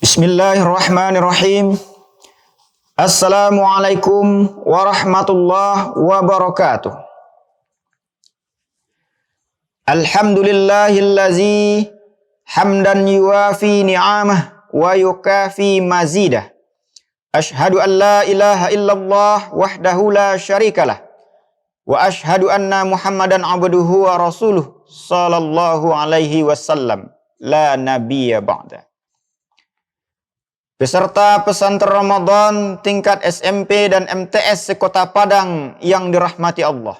Bismillahirrahmanirrahim. Assalamualaikum warahmatullahi wabarakatuh. Alhamdulillahillazi hamdan yuwafi ni'amah wa yukafi mazidah. Ashhadu an la ilaha illallah wahdahu la syarikalah. Wa ashhadu anna Muhammadan abduhu wa rasuluh sallallahu alaihi wasallam. La nabiyya ba'da. Peserta pesantren Ramadan tingkat SMP dan MTS sekota Padang yang dirahmati Allah.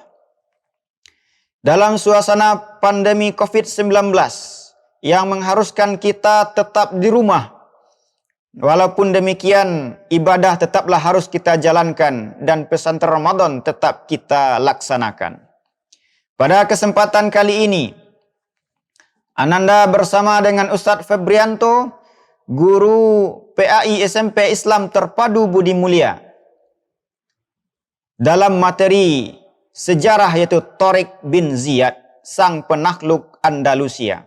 Dalam suasana pandemi COVID-19 yang mengharuskan kita tetap di rumah, walaupun demikian ibadah tetaplah harus kita jalankan dan pesantren Ramadan tetap kita laksanakan. Pada kesempatan kali ini, Ananda bersama dengan Ustadz Febrianto, guru PAI SMP Islam Terpadu Budi Mulia, dalam materi sejarah yaitu Thareq bin Ziyad, sang penakluk Andalusia.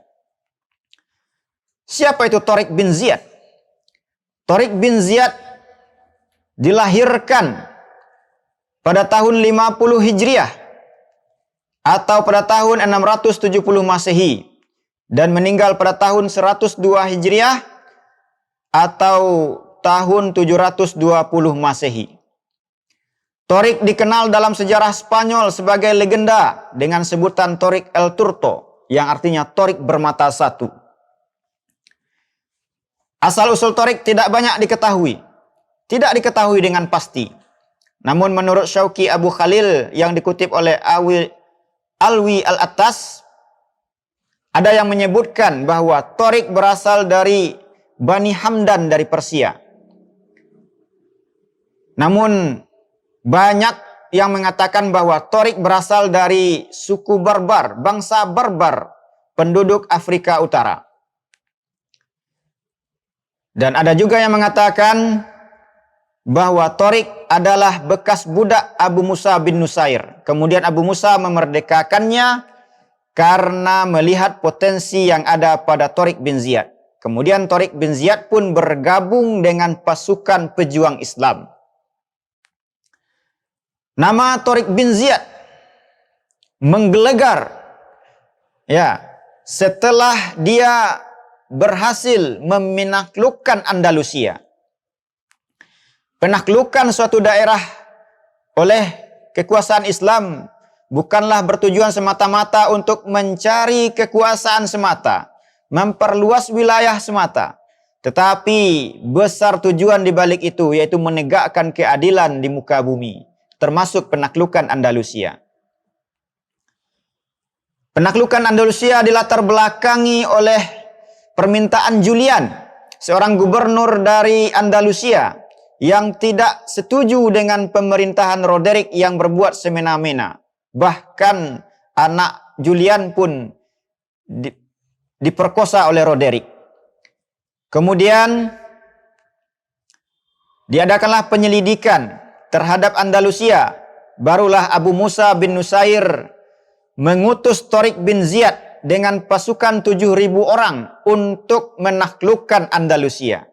Siapa itu Thareq bin Ziyad? Thareq bin Ziyad dilahirkan pada tahun 50 Hijriah atau pada tahun 670 Masehi dan meninggal pada tahun 102 Hijriah atau tahun 720 Masehi. Thareq dikenal dalam sejarah Spanyol sebagai legenda dengan sebutan Thareq el Turto, yang artinya Thareq bermata satu. Asal-usul Thareq tidak banyak diketahui. Tidak diketahui dengan pasti. Namun menurut Syauqi Abu Khalil yang dikutip oleh Alwi Al-Attas, ada yang menyebutkan bahwa Thareq berasal dari Bani Hamdan dari Persia. Namun banyak yang mengatakan bahwa Thareq berasal dari suku Barbar, bangsa Barbar, penduduk Afrika Utara. Dan ada juga yang mengatakan bahwa Thareq adalah bekas budak Abu Musa bin Nusair. Kemudian Abu Musa memerdekakannya karena melihat potensi yang ada pada Thareq bin Ziyad. Kemudian Thareq bin Ziyad pun bergabung dengan pasukan pejuang Islam. Nama Thareq bin Ziyad menggelegar setelah dia berhasil menaklukkan Andalusia. Penaklukan suatu daerah oleh kekuasaan Islam bukanlah bertujuan semata-mata untuk mencari kekuasaan semata, memperluas wilayah semata, tetapi besar tujuan di balik itu, yaitu menegakkan keadilan di muka bumi, termasuk penaklukan Andalusia. Penaklukan Andalusia dilatar belakangi oleh permintaan Julian, seorang gubernur dari Andalusia yang tidak setuju dengan pemerintahan Roderick yang berbuat semena-mena. Bahkan anak Julian pun diperkosa oleh Roderick. Kemudian diadakanlah penyelidikan terhadap Andalusia. Barulah Abu Musa bin Nusair mengutus Thareq bin Ziyad dengan pasukan 7.000 orang untuk menaklukkan Andalusia.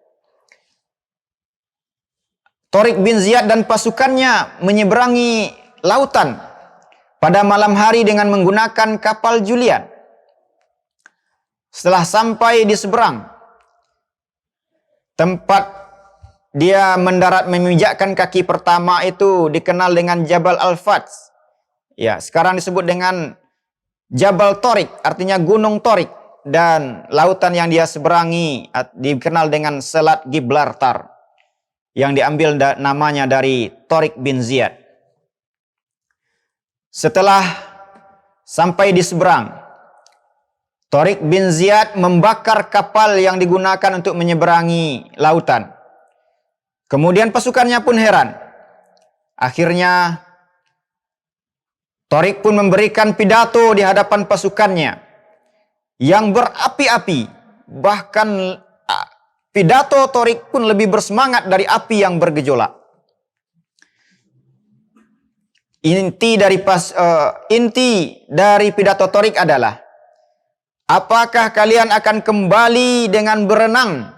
Thareq bin Ziyad dan pasukannya menyeberangi lautan pada malam hari dengan menggunakan kapal Julian. Setelah sampai di seberang, tempat dia mendarat memijakkan kaki pertama itu dikenal dengan Jabal Al-Fats. Ya, sekarang disebut dengan Jabal Thareq, artinya Gunung Thareq. Dan lautan yang dia seberangi dikenal dengan Selat Gibraltar, yang diambil namanya dari Thareq bin Ziyad. Setelah sampai di seberang, Thareq bin Ziyad membakar kapal yang digunakan untuk menyeberangi lautan. Kemudian pasukannya pun heran. Akhirnya Thareq pun memberikan pidato di hadapan pasukannya yang berapi-api. Bahkan pidato Thareq pun lebih bersemangat dari api yang bergejolak. Inti dari pidato Thareq adalah, apakah kalian akan kembali dengan berenang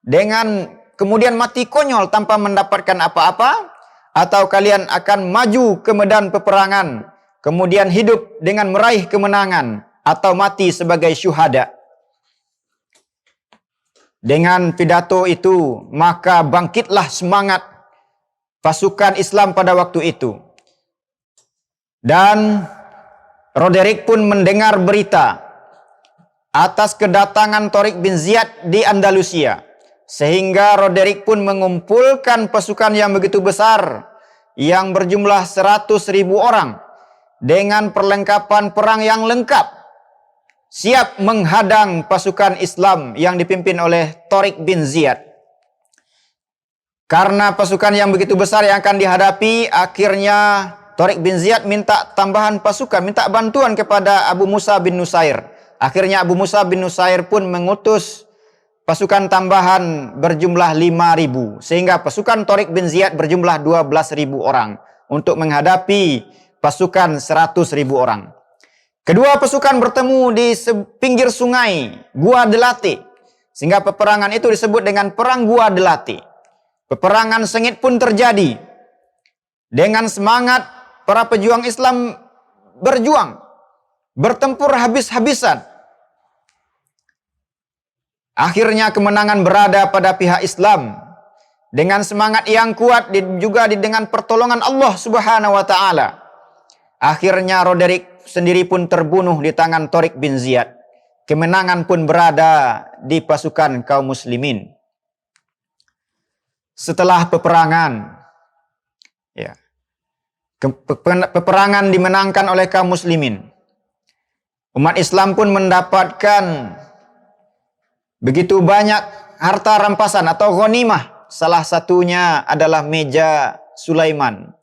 dengan kemudian mati konyol tanpa mendapatkan apa-apa, atau kalian akan maju ke medan peperangan kemudian hidup dengan meraih kemenangan atau mati sebagai syuhada. Dengan pidato itu maka bangkitlah semangat pasukan Islam pada waktu itu. Dan Roderick pun mendengar berita atas kedatangan Tariq bin Ziyad di Andalusia. Sehingga Roderick pun mengumpulkan pasukan yang begitu besar yang berjumlah 100.000 orang dengan perlengkapan perang yang lengkap, siap menghadang pasukan Islam yang dipimpin oleh Tariq bin Ziyad. Karena pasukan yang begitu besar yang akan dihadapi, akhirnya Tariq bin Ziyad minta tambahan pasukan, minta bantuan kepada Abu Musa bin Nusair. Akhirnya Abu Musa bin Nusair pun mengutus pasukan tambahan berjumlah 5.000. Sehingga pasukan Tariq bin Ziyad berjumlah 12.000 orang untuk menghadapi pasukan 100.000 orang. Kedua pasukan bertemu di pinggir sungai Gua Delate. Sehingga peperangan itu disebut dengan Perang Gua Delate. Peperangan sengit pun terjadi. Dengan semangat para pejuang Islam berjuang, bertempur habis-habisan. Akhirnya kemenangan berada pada pihak Islam. Dengan semangat yang kuat juga dengan pertolongan Allah Subhanahu wa taala. Akhirnya Roderick sendiri pun terbunuh di tangan Tariq bin Ziyad. Kemenangan pun berada di pasukan kaum muslimin. Setelah peperangan, peperangan dimenangkan oleh kaum muslimin. Umat Islam pun mendapatkan begitu banyak harta rampasan atau ghanimah. Salah satunya adalah meja Sulaiman.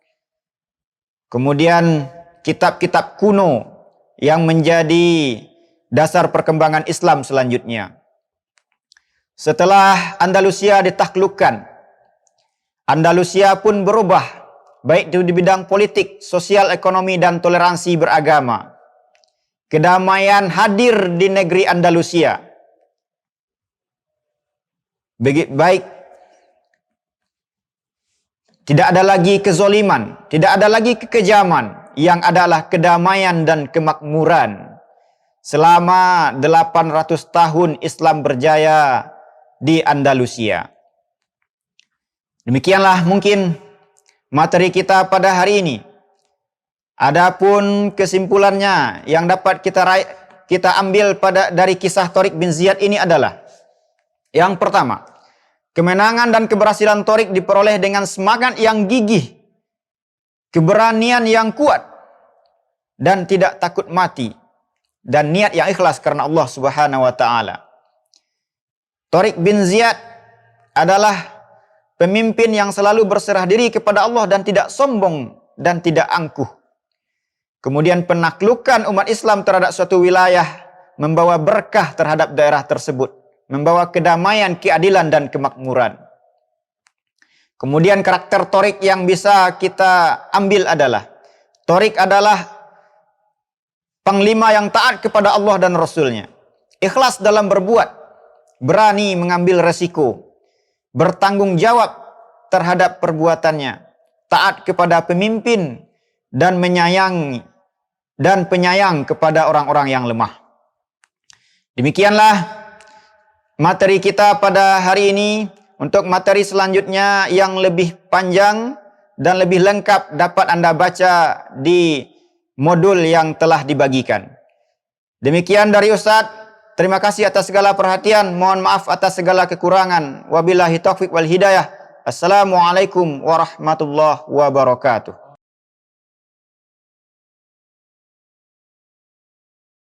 Kemudian kitab-kitab kuno yang menjadi dasar perkembangan Islam selanjutnya. Setelah Andalusia ditaklukkan, Andalusia pun berubah, baik di bidang politik, sosial, ekonomi, dan toleransi beragama. Kedamaian hadir di negeri Andalusia. Baik, tidak ada lagi kezoliman, tidak ada lagi kekejaman, yang adalah kedamaian dan kemakmuran. Selama 800 tahun Islam berjaya di Andalusia. Demikianlah mungkin materi kita pada hari ini. Adapun kesimpulannya yang dapat kita ambil dari kisah Tariq bin Ziyad ini adalah, yang pertama, kemenangan dan keberhasilan Tariq diperoleh dengan semangat yang gigih, keberanian yang kuat, dan tidak takut mati, dan niat yang ikhlas karena Allah Subhanahu wa taala. Tariq bin Ziyad adalah pemimpin yang selalu berserah diri kepada Allah dan tidak sombong dan tidak angkuh. Kemudian penaklukan umat Islam terhadap suatu wilayah membawa berkah terhadap daerah tersebut, membawa kedamaian, keadilan, dan kemakmuran. Kemudian karakter Tariq yang bisa kita ambil adalah, Tariq adalah panglima yang taat kepada Allah dan Rasulnya, ikhlas dalam berbuat, berani mengambil resiko, bertanggung jawab terhadap perbuatannya, taat kepada pemimpin, dan menyayangi dan penyayang kepada orang-orang yang lemah. Demikianlah materi kita pada hari ini. Untuk materi selanjutnya yang lebih panjang dan lebih lengkap dapat Anda baca di modul yang telah dibagikan. Demikian dari Ustadz. Terima kasih atas segala perhatian. Mohon maaf atas segala kekurangan. Wabillahi taufiq wal hidayah. Assalamualaikum warahmatullahi wabarakatuh.